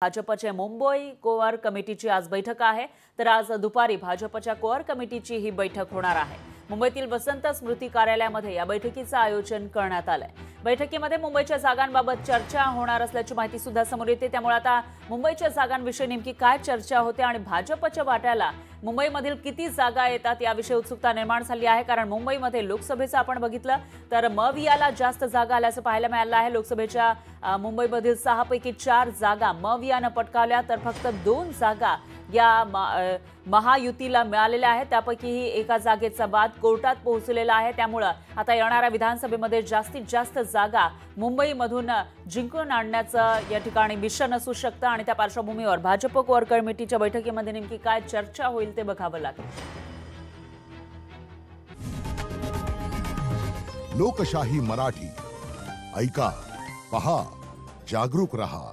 भाजपचे मुंबई कोअर कमिटीची आज बैठक आहे। तर आज दुपारी भाजपच्या कोअर कमिटीची ही बैठक होणार आहे। मुंबईतील वसंत स्मृती कार्यालयामध्ये या बैठकीचं आयोजन करण्यात आलंय। बैठकीमध्ये मुंबईच्या जागांबाबत चर्चा होणार असल्याची माहिती सुद्धा समोर येते। त्यामुळे आता मुंबईच्या जागांविषयी नेमकी काय चर्चा होते आणि भाजपच्या वाट्याला मुंबईमधील किती जागा येतात याविषयी उत्सुकता निर्माण झाली आहे। कारण मुंबईमध्ये लोकसभेचं आपण बघितलं तर मवियाला जास्त जागा आल्याचं पाहायला मिळालं आहे। लोकसभेच्या मुंबईमधील 6 पैकी 4 जागा मवियाने पटकावल्या तर फक्त 2 जागा या महायुतीला मिळालेल्या आहेत। त्यापैकी एका जागेचा वाद कोर्टात पोहोचलेला आहे। त्यामुळे आता येणाऱ्या विधानसभेमध्ये जास्तीत जास्त जागा मुंबईमधून जिंकून आणण्याचं या ठिकाणी मिशन असू शकतं आणि त्या पार्श्वभूमीवर भाजप कोअर कमिटीच्या बैठकीमध्ये नेमकी काय चर्चा होईल ते बघावं लागेल। लोकशाही मराठी ऐका, पहा, जागरूक रहा।